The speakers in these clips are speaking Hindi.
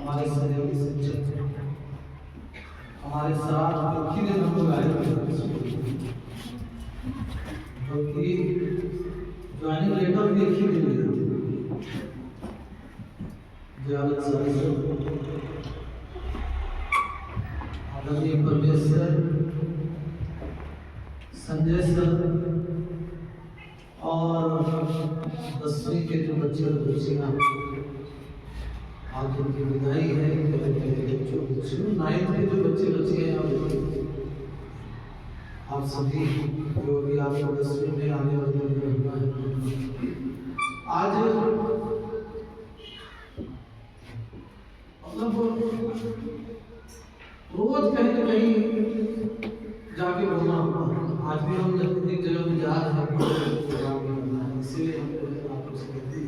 हमारे सहयोगी शिक्षक हमारे साथ एक ही दिन हम लोग आए थे, जो कि ज्वाइनिंग लेटर भी एक ही दिन मिला जावेद सर, आदरणीय परवेश सर, संजय सर और 10वीं के जो बच्चे और बच्चियाँ आज उनकी विदाई है। 9th के जो बच्चे बच्चियाँ हैं आप सभी जो भी आपको 10वीं में आने वाले आज मतलब रोज कहीं ना कहीं जाके बोलना होगा। आज भी हम एक जगह में जा रहे हैं, इसीलिए आप लोग से कहते हैं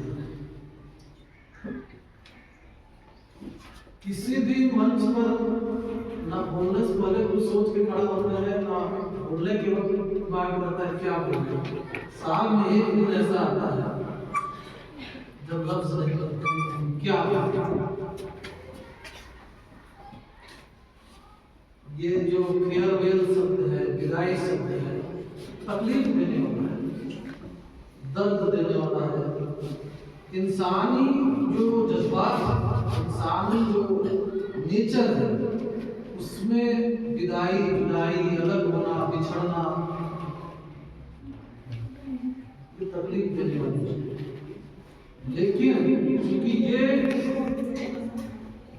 किसी भी मंच पर ना बोलने से पहले कुछ सोच के खड़ा होता है, ना बोलने के वक्त बात करता है क्या बोलना। साल में एक दिन ऐसा आता है जब लफ्ज नहीं करते क्या बोलना। ये जो फेयरवेल शब्द है, विदाई शब्द है, तकलीफ देने वाला है, दर्द देने वाला है। इंसानी जो जज्बात, इंसानी जो नेचर है, उसमें विदाई जुदाई, अलग होना, बिछड़ना, ये तकलीफ देने वाली है। लेकिन क्योंकि ये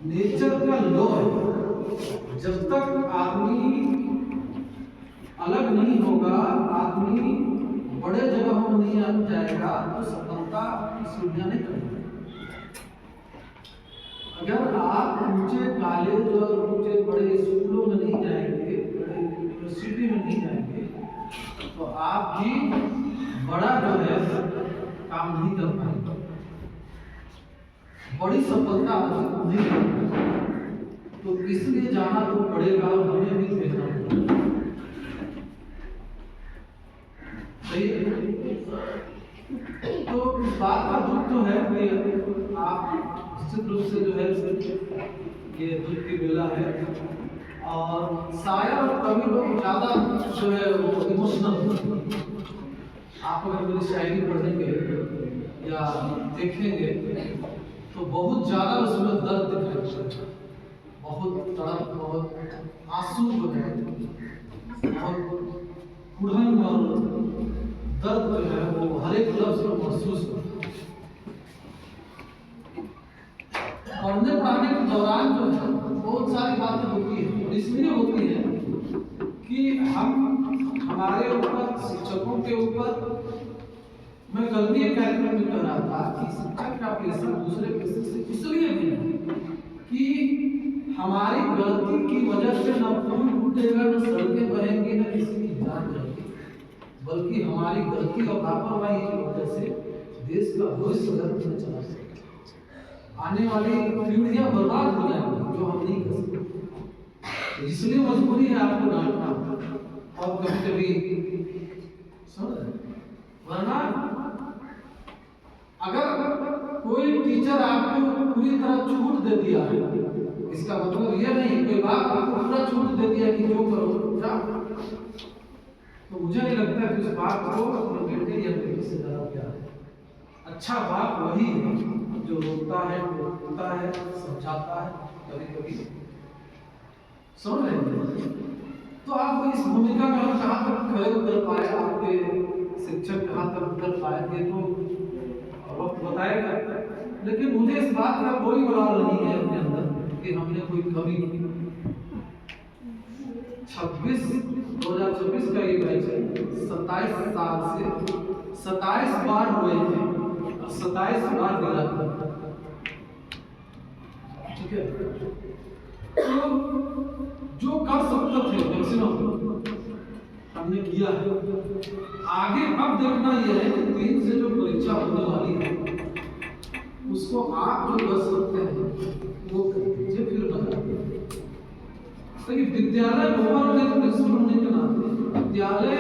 नेचर का लॉ है, जब तक आदमी अलग नहीं होगा, आदमी बड़े जगहों में नहीं आ जाएगा, तो सफलता इस दुनिया नहीं करेगा। अगर आप ऊंचे कॉलेज और ऊंचे बड़े स्कूलों में नहीं जाएंगे, बड़े यूनिवर्सिटी में नहीं जाएंगे, तो आप भी बड़ा जो है काम नहीं कर पाएंगे, बड़ी सफलता नहीं कर पाएंगे। तो इसलिए जाना तो पड़ेगा, हमें भी देखना पड़ेगा। सही है? तो इस बात का दुख तो है कि आप निश्चित रूप से जो है ये दुख की बेला है। और शायर कवि लोग ज़्यादा जो है वो इमोशनल, आप अगर मेरी शायरी पढ़ेंगे या देखेंगे तो बहुत ज़्यादा उसमें दर्द दिखाई, बहुत तड़प, बहुत आंसू जो है, बहुत कुढ़न और दर्द जो है वो हर एक लफ्ज में महसूस होता है। पढ़ने पढ़ाने के दौरान जो है बहुत सारी बातें होती है, और इसलिए होती है कि हम हमारे ऊपर, शिक्षकों के ऊपर, मैं कल भी एक कार्यक्रम में कह रहा था कि शिक्षक का पेशा दूसरे पेशे से इसलिए भी कि हमारी गलती की वजह से न पुल टूटेगा, न सड़कें बहेंगी, न किसी की जान जाएगी, बल्कि हमारी गलती और लापरवाही की वजह से देश का भविष्य गर्भ में चला सकता, आने वाली पीढ़ियां बर्बाद हो जाएंगी जो हम नहीं कर सकते। इसलिए मजबूरी है आपको डांटना और कभी कभी समझ, वरना अगर कोई टीचर आपको पूरी तरह छूट दे दिया है, इसका मतलब यह नहीं कोई बात आपको पूरा छूट दे दिया कि जो करो जाओ, तो मुझे नहीं लगता कि उस बात को अपने बेटे या बेटी से ज़्यादा प्यार है। अच्छा बाप वही है जो रोकता है, टोकता है, समझाता है, कभी कभी समझ रहे हैं। तो आप इस भूमिका में हम कहाँ तक खड़े उतर पाए, आपके शिक्षक कहाँ तक उतर पाएंगे तो वक्त बताएगा। लेकिन मुझे इस बात का कोई मलाल नहीं है अपने अंदर कि हमने कोई कमी की। 2026 का ये बैच है, 27 साल से 27 बार हुए हैं और 27 बार गिरा था, ठीक है। तो जो कर सकते थे मैक्सिमम हमने किया है। आगे अब देखना यह है कि 3 से जो परीक्षा होने वाली है उसको आप जो कर सकते हैं वो कीजिए, फिर बताइए। तो ये विद्यालय नहीं बनाते, विद्यालय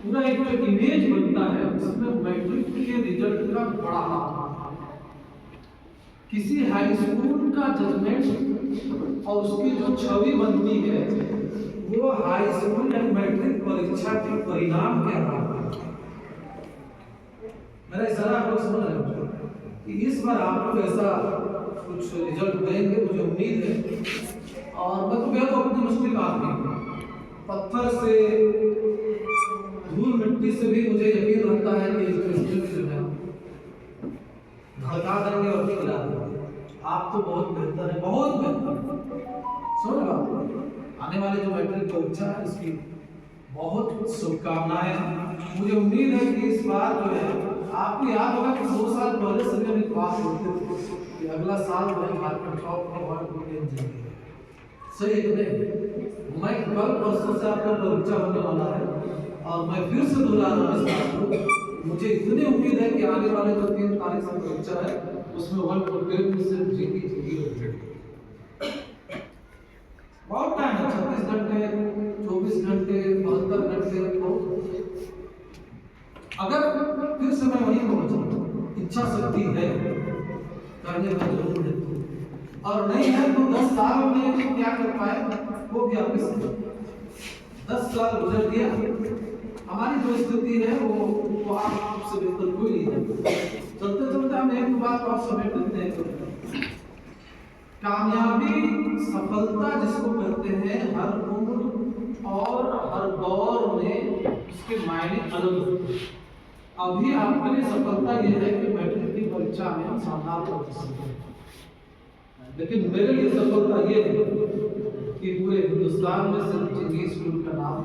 पूरा एक जो इमेज बनता है उसमें मैट्रिक के रिजल्ट का बड़ा हाथ। किसी हाई स्कूल का जजमेंट और उसकी जो छवि बनती है वो हाई स्कूल या मैट्रिक परीक्षा के परिणाम के आधार पर। मेरा इशारा आप लोग समझ रहे हो कि इस बार आप लोग ऐसा कुछ रिजल्ट देंगे, मुझे उम्मीद है। और मैं तो बेहद अपनी मुश्किल आदमी हूँ, पत्थर से धूल मिट्टी से भी मुझे यकीन रहता है कि इस जो है धड़का देंगे और खिला देंगे। आप तो बहुत बेहतर है, बहुत बेहतर। सुन बात, आने वाले जो मैट्रिक परीक्षा है इसकी बहुत शुभकामनाएं। मुझे उम्मीद है कि इस बार जो है आपको याद होगा कि 2 साल पहले सभी हम बात करते थे कि अगला साल जो है झारखंड टॉप में वर्ल्ड चैंपियन है। सही है नहीं? मैं कल परसों से आपका परीक्षा होने वाला है और मैं फिर से दोहरा रहा हूँ इस बात को। मुझे इतनी उम्मीद है कि आने वाले जो 3 तारीख से परीक्षा है उसमें वर्ल्ड चैंपियन से जीती होगी। बहुत टाइम है, 36 घंटे, 24 घंटे, 72 घंटे। अगर फिर से मैं वहीं पहुंचा, इच्छा शक्ति है करने का जरूर है, और नहीं है तो 10 साल में क्या कर पाए वो भी आपके साथ। 10 साल गुजर गया, हमारी जो स्थिति है वो आपसे बेहतर कोई नहीं है। चलते चलते हम एक बात और समेट लेते हैं। कामयाबी सफलता जिसको कहते हैं, हर उम्र और हर दौर में उसके मायने अलग होते हैं। अभी आपके लिए सफलता यह है कि मैट्रिक की परीक्षा में हम शानदार प्रतिशत हैं, लेकिन मेरे लिए सफलता यह है कि पूरे हिंदुस्तान में सिर्फ जिंदगी स्कूल का नाम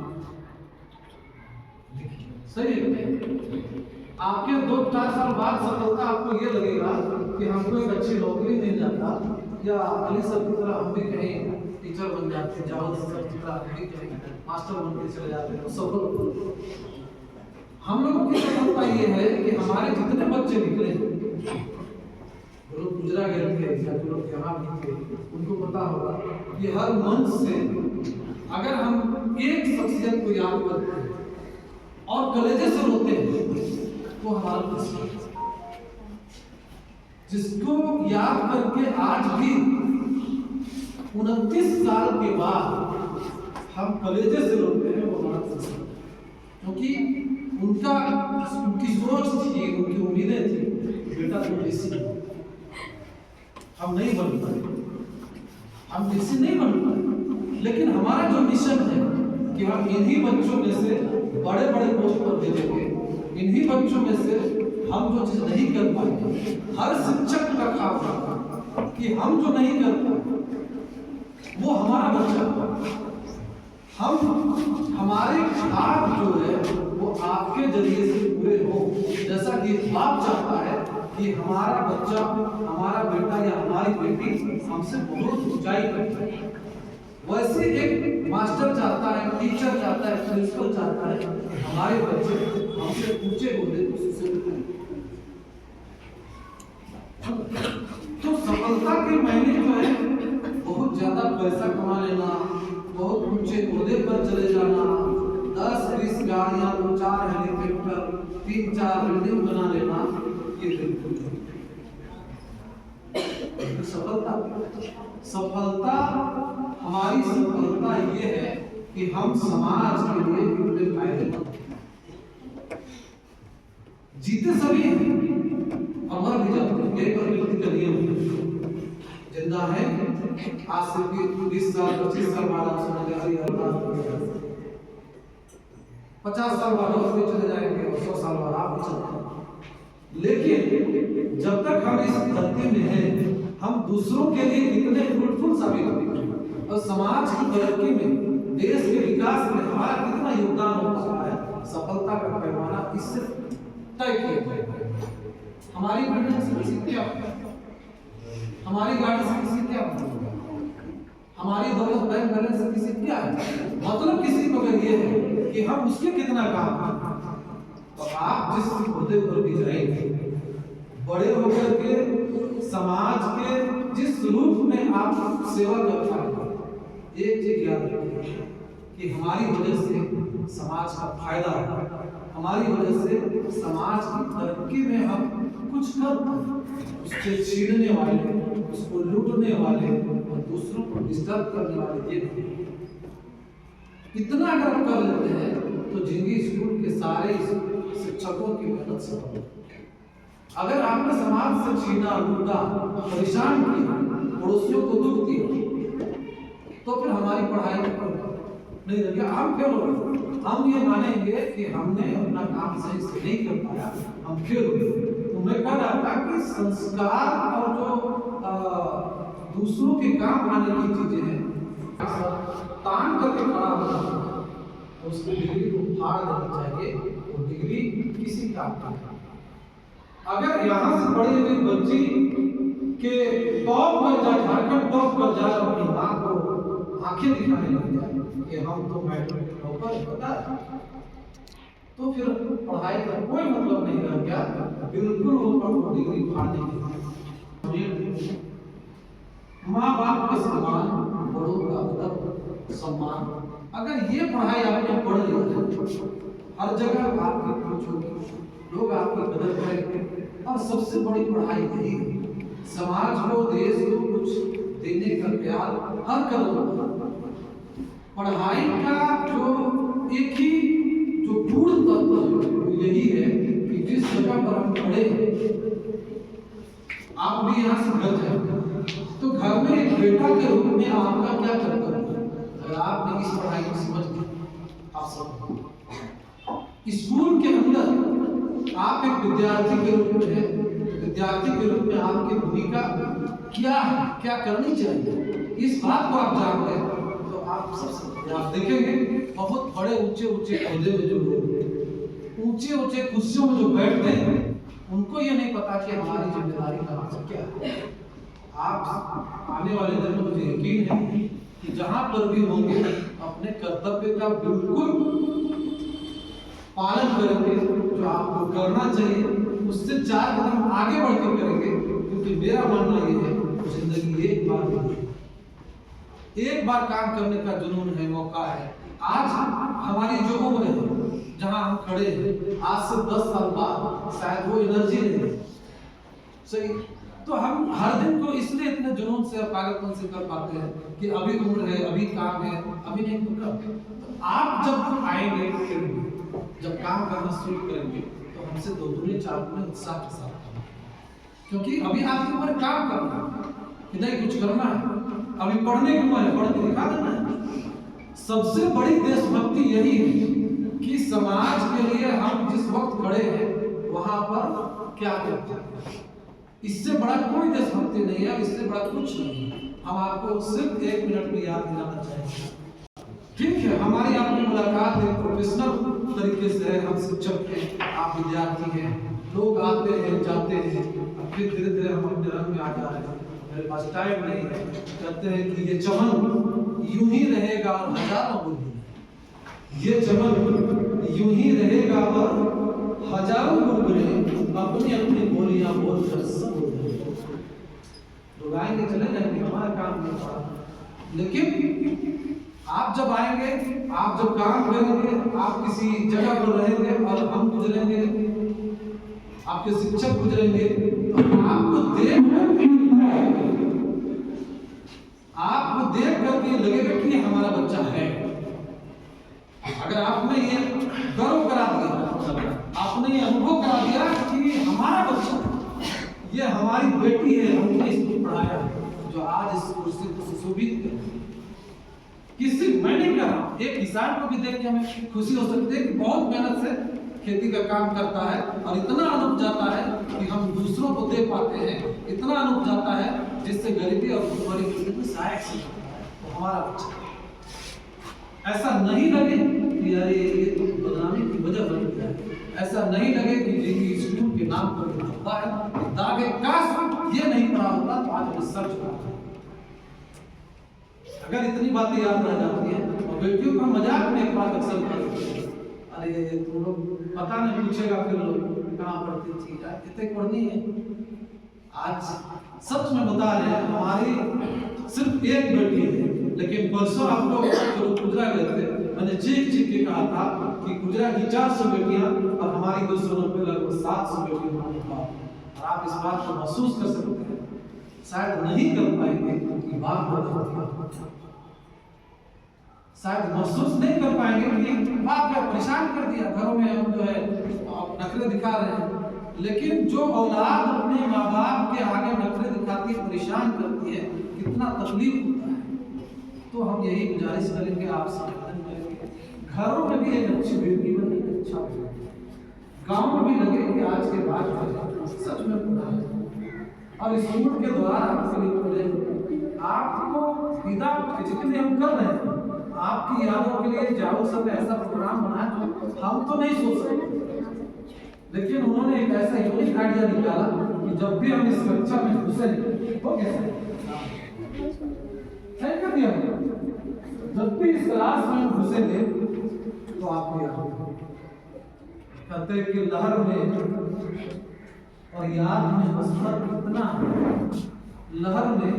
सही है। आपके 2-4 साल बाद सफलता आपको ये लगेगा कि हमको एक अच्छी नौकरी मिल जाता, या अली सर की तरह हम भी कहीं टीचर बन जाते, जावेद सर की तरह हम भी कहीं मास्टर बन के चले जाते तो सफल। हम लोगों की सफलता ये है कि हमारे जितने बच्चे निकले, जो लोग गुजरा गए थे या जो लोग यहाँ भी थे, उनको पता होगा कि हर मंच से अगर हम एक शख्सियत को याद करते हैं और कलेजे से रोते हैं तो हमारा किस्मत, जिसको याद करके आज भी 29 साल के बाद हम कलेजे से रोते हैं, वो हमारा किस्मत। क्योंकि उनकी सोच थी, उनकी उम्मीदें थी, बेटा तुम डीसी, हम नहीं बन पाए, हम डीसी नहीं बन पाए, लेकिन हमारा जो मिशन है कि हम इन्हीं बच्चों में से बड़े बड़े पोस्ट पर भेजेंगे, इन्हीं बच्चों में से हम जो चीज नहीं कर पाए, हर शिक्षक का काम है कि हम जो नहीं कर पाए वो हमारा बच्चा, हम हमारे ख्वाब जो है वो आपके जरिए से पूरे हो। जैसा कि बाप चाहता है कि हमारा बच्चा, हमारा बेटा या हमारी बेटी हमसे बहुत ऊंचाई पर जाए, वैसे एक मास्टर चाहता है, टीचर चाहता है, प्रिंसिपल चाहता है कि हमारे बच्चे हमसे ऊंचे हो गए। तो सफलता के मायने जो है बहुत ज्यादा पैसा कमा लेना, बहुत ऊंचे ओहदे पर चले जाना, 10-20 गाड़ियां, 2-4 हेलीकॉप्टर, 3-4 बिल्डिंग बना लेना, ये बिल्कुल सफलता हमारी सफलता ये है कि हम समाज के लिए कितने फायदेमंद, जीते सभी और मर भी जाते हैं, यही प्रकृति का नियम। जिंदा है आज से 20 साल 25 साल बाद आप समझ 50 साल बाद और भी चले जाएंगे और 100 साल बाद आप भी चले जाएंगे। लेकिन जब तक हम इस धरती में हैं, हम दूसरों के लिए कितने फ्रूटफुल साबित होंगे और समाज की तरक्की में, देश के विकास में हमारा कितना योगदान हो सकता है, सफलता का पैमाना इससे तय किया जाएगा। हमारी बिल्डिंग से किसी क्या, हमारी गाड़ी से किसी क्या, हमारी दौलत बैंक बैलेंस से किसी क्या है, मतलब किसी को अगर ये है कि हम उसके कितना काम, तो आप जिस ओहदे पर भी जाएंगे, बड़े होकर के समाज के जिस रूप में आप सेवा कर पाएंगे, एक चीज याद रखिए कि हमारी वजह से समाज का फायदा है, हमारी वजह से समाज की तरक्की में हम कुछ कर उससे छीनने वाले, उसको लूटने वाले और दूसरों को डिस्टर्ब करने वाले ये नहीं। इतना अगर कर लेते हैं तो जिंदगी स्कूल के सारे शिक्षकों की मेहनत सफल। अगर आपने समाज से छीना, लूटा, परेशान किया, पड़ोसियों को दुख दिया, तो फिर हमारी पढ़ाई नहीं रहेगी, हम फेल हो गए। हम ये मानेंगे कि हमने अपना काम सही से नहीं कर पाया, हम फेल हो गए। तो मैं कह रहा था कि संस्कार और जो दूसरों के काम आने की चीजें हैं, तान करके खड़ा होना, तो उसकी डिग्री को फाड़ देनी चाहिए। वो डिग्री किसी काम का नहीं। अगर यहाँ से पढ़ी हुई बच्ची के टॉप कर जाए, झारखंड टॉप कर जाए, अपनी माँ को आंखें दिखाने लग जाए कि हम तो मैट्रिक टॉपर पता है, तो फिर पढ़ाई का कोई मतलब नहीं रह गया। बिल्कुल वो डिग्री फाड़ने की। माँ बाप का सम्मान, बड़ों का अदब सम्मान, अगर ये पढ़ाई आपने पढ़ ली, हर जगह आपकी पूछ होगी, लोग आपकी कदर करेंगे। और सबसे बड़ी पढ़ाई यही है, समाज को, देश को कुछ देने का प्यार हर कदम। पढ़ाई का जो एक ही जो पूर्ण तत्व यही है कि जिस जगह पर हम पढ़े, आप भी यहाँ से घर जाए तो घर में एक बेटा के रूप में आपका क्या कर्तव्य है? अगर आपने इस पढ़ाई को समझ लिया, आप सब स्कूल के अंदर आप एक विद्यार्थी के रूप में हैं, विद्यार्थी के रूप में आपकी भूमिका क्या है, क्या करनी चाहिए, इस बात को आप जान गए तो आप सबसे आप देखेंगे बहुत बड़े ऊंचे ऊंचे ओहदे में जो लोग ऊंचे ऊंचे कुर्सियों में जो बैठते हैं, उनको ये नहीं पता कि हमारी जिम्मेदारी का मतलब क्या है। आप आने वाले दिन में मुझे यकीन है कि जहां पर भी होंगे अपने कर्तव्य का बिल्कुल पालन करेंगे, जो आपको करना चाहिए उससे 4 कदम आगे बढ़ के करेंगे। क्योंकि मेरा मानना ये है, जिंदगी एक बार काम करने का जुनून है, मौका है। आज हमारी जो उम्र है, जहां हम खड़े हैं, आज से 10 साल बाद शायद वो एनर्जी नहीं है, सही। तो हम हर दिन को इसलिए इतने जुनून से और पागलपन से कर पाते हैं कि अभी उम्र है, अभी काम है, अभी नहीं होगा। तो आप जब आएंगे, जब काम करना शुरू करेंगे, तो हमसे 2 गुने 4 गुने उत्साह के साथ करेंगे, क्योंकि अभी आपके ऊपर काम करना है, नहीं कुछ करना है, अभी पढ़ने की उम्र है, पढ़ के दिखा देना है। सबसे बड़ी देशभक्ति यही है कि समाज के लिए हम जिस वक्त खड़े हैं वहां पर क्या करते हैं। इससे बड़ा कोई देशभक्ति नहीं है, इससे बड़ा कुछ नहीं है। हम आपको सिर्फ 1 मिनट में याद दिलाना चाहेंगे। ठीक है, हमारी आपकी मुलाकात एक प्रोफेशनल तरीके से है, हम शिक्षक हैं, आप विद्यार्थी हैं, लोग आते हैं जाते हैं, फिर धीरे धीरे हम अपने रंग में आ जा रहे हैं। मेरे पास टाइम नहीं है, कहते हैं कि ये चमन यूं ही रहेगा और हजारों बुलबुलें, ये चमन यूं ही रहेगा और हजारों बुलबुलें अपनी अपनी बोलियां बोलकर सब लोग आएंगे चले जाएंगे, हमारा काम नहीं पड़ा। लेकिन आप जब आएंगे, आप जब काम करेंगे, आप किसी जगह पर रहेंगे और हम गुजरेंगे, आपके शिक्षक गुजरेंगे, तो आपको देख करके लगेगा कि हमारा बच्चा है। अगर आपने ये गर्व करा दिया, आपने ये अनुभव करा दिया कि हमारा बच्चा, ये हमारी बेटी है, हमने इसको पढ़ाया, जो आज इस कुर्सी को सुशोभित कर, किसी मैं नहीं कर रहा, एक किसान को भी देख के हमें खुशी हो सकती है कि बहुत मेहनत से खेती का काम करता है और इतना अनुभव जाता है कि हम दूसरों को दे पाते हैं, इतना अनुभव जाता है जिससे गरीबी और भुखमरी के लिए सहायक सिद्ध होता है। तो हमारा बच्चा ऐसा नहीं लगे कि अरे ये तो बदनामी की वजह बन गया है, ऐसा नहीं लगे कि जिनकी स्कूल के नाम पर होता है दागे, काश ये नहीं पढ़ा होता तो आज हमें सच पढ़ा। अगर इतनी बातें याद रह जाती है, और बेटियों का मजाक में एक बात अक्सर करते हैं, अरे तुम लोग पता नहीं पूछेगा फिर लोग कहाँ पढ़ती थी, इतने पढ़नी है। आज सच में बता रहे हैं, हमारी सिर्फ एक बेटी है, लेकिन परसों आप लोग जो गुजरा गए थे, मैंने चीख चीख के कहा था कि गुजरा की 400 बेटियां और हमारी 290 लगभग 700 बेटियां। और आप इस बात को महसूस कर सकते हैं। शायद नहीं कर पाएंगे कि बाप को शायद महसूस नहीं कर पाएंगे कि बाप क्या परेशान कर दिया, घरों में हम जो है नखरे दिखा रहे हैं। लेकिन जो औलाद अपने माँ बाप के आगे नखरे दिखाती है, परेशान करती है, कितना तकलीफ होता है। तो हम यही गुजारिश करेंगे आपसे, घरों में भी एक अच्छी बेटी बने, अच्छा गांव में भी लगे कि आज के बाद सच में खुदा है। और स्कूल के द्वारा आपके लिए खुले, आपको विदा जितने हम कर रहे हैं आपकी यादों के लिए जाओ सब ऐसा प्रोग्राम बनाया जो हम तो नहीं सोच सकते। लेकिन उन्होंने एक ऐसा यूनिक आइडिया निकाला कि जब भी हम इस कक्षा में घुसे हो गया सही कर दिया, जब भी इस क्लास में हम घुसेंगे तो आपको याद कहते कि लहर में और याद में बस फर्क इतना है, लहर में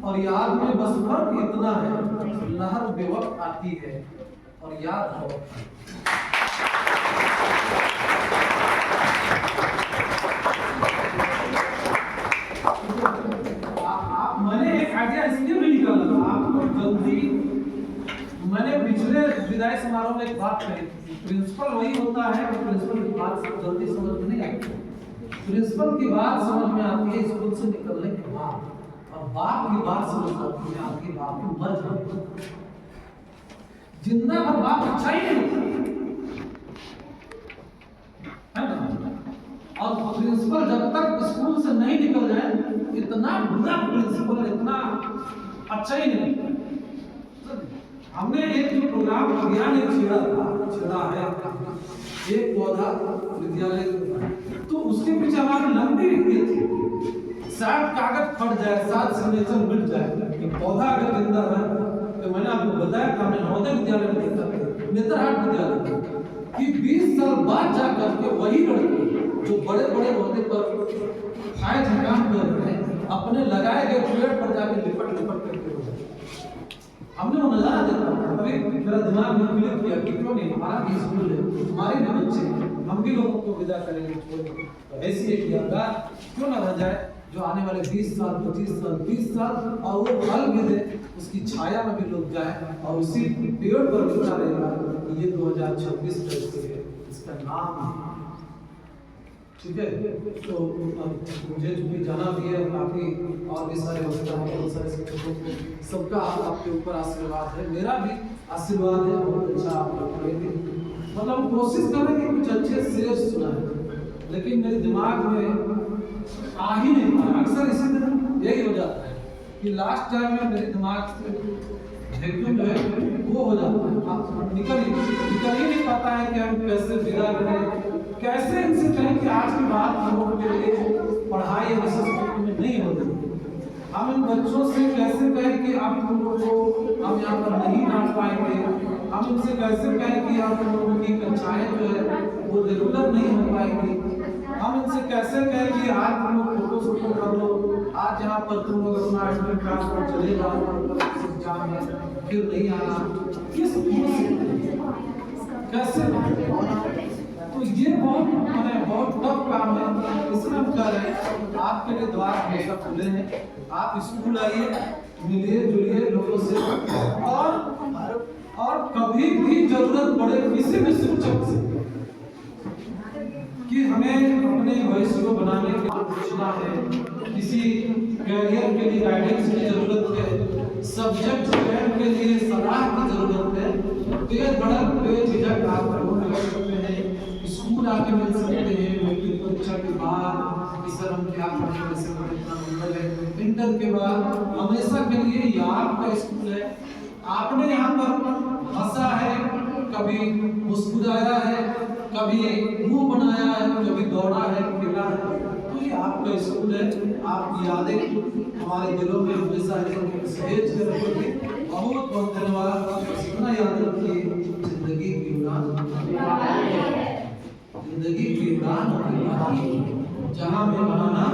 और याद में बस फर्क इतना है, लहर बेवक्त आती है और याद हो। मैंने एक आइडिया इसलिए भी निकाला आपको जल्दी। मैंने पिछले विदाई समारोह में एक बात कही, प्रिंसिपल वही होता है कि प्रिंसिपल की बात जल्दी समझ में नहीं आती, प्रिंसिपल की बात समझ में आती है स्कूल से निकलने के बाद, और बाप की बात समझ में आती है बाप की मर जाती। जिंदा भर बाप अच्छा ही नहीं है ना। और प्रिंसिपल जब तक स्कूल से नहीं निकल जाए, इतना बुरा प्रिंसिपल, इतना अच्छा ही नहीं। हमने एक जो प्रोग्राम अभियान छेड़ा है, एक पौधा विद्यालय, तो उसके पीछे हमारी लंबी रिक्ति थी। शायद कागज फट जाए, शायद सिग्नेचर मिट जाए कि पौधा अगर जिंदा है। तो मैंने आपको बताया था, हमने नवोदय विद्यालय में देखा था, नेतरहाट विद्यालय कि 20 साल बाद जाकर के वही लड़के जो बड़े बड़े ओहदे पर आए थे काम कर रहे हैं, अपने लगाए गए पेड़ पर जाके लिपट करके हमने वो नजारा देखा। अभी मेरा दिमाग में क्लिक किया कि क्यों नहीं, हमारा भी स्कूल है, हमारे भी बच्चे, हम भी लोगों को विदा करेंगे छोड़। तो ऐसी एक यादगार क्यों ना रह जाए जो आने वाले 20 साल 25 साल 20 साल और वो फल भी दे, उसकी छाया में भी लोग जाए और उसी पेड़ पर लिखा रहेगा कि ये 2026 है, इसका नाम है। ठीक है, तो मुझे भी जाना भी है, काफी और भी सारे बहुत सारे शिक्षकों को, सबका आपके ऊपर आशीर्वाद है, मेरा भी आशीर्वाद है। बहुत अच्छा आप लोग करेंगे, मतलब कोशिश करें कि कुछ अच्छे सीरियस सुना है, लेकिन मेरे दिमाग में आ ही नहीं पाया। अक्सर इसी तरह यही हो जाता है कि लास्ट टाइम में मेरे दिमाग से वैक्यूम जो है वो हो जाता है, आप निकल ही नहीं पाता है कि हम कैसे विदा करें, कैसे इनसे कहें कि आज की बात हम लोगों के लिए पढ़ाई विशेष में नहीं होती। हम इन बच्चों से कैसे कहें कि आप लोगों को हम यहाँ पर नहीं डांट पाएंगे, हम इनसे कैसे कहें कि आप लोगों की कक्षाएं जो है वो रेगुलर नहीं हो पाएंगी, हम इनसे कैसे कहें कि आज तुम लोग फोटो कर लो, आज यहाँ पर तुम लोग अपना एडमिट क्लास पर चले जाओ, एग्जाम में फिर नहीं आना, किस कैसे। तो ये बहुत टफ काम है। इसमें हम कह रहे हैं आपके लिए द्वार हमेशा खुले हैं, आप स्कूल आइए, मिलिए जुलिए लोगों से, और कभी भी जरूरत पड़े किसी भी शिक्षक से कि हमें अपने भविष्य को बनाने के लिए पूछना है, किसी कैरियर के लिए गाइडेंस की जरूरत है, सब्जेक्ट चयन के लिए सलाह की जरूरत है, बेझिझक आप कर सकते हैं, स्कूल आके मिल सकते हैं। मैट्रिक परीक्षा के बाद कि सर हम क्या पढ़े, कैसे पढ़े, इतना नंबर है, इंटर के बाद हमेशा के लिए ये आपका स्कूल है। आपने यहाँ पर हंसा है, कभी मुस्कुराया है, कभी मुंह बनाया है, कभी दौड़ा है, खेला है, तो ये आपका स्कूल है। आपकी यादें हमारे दिलों में हमेशा सहेज कर रखेंगे। बहुत बहुत धन्यवाद। इतना याद रखिए, जिंदगी की उड़ान जहाँ में बनाना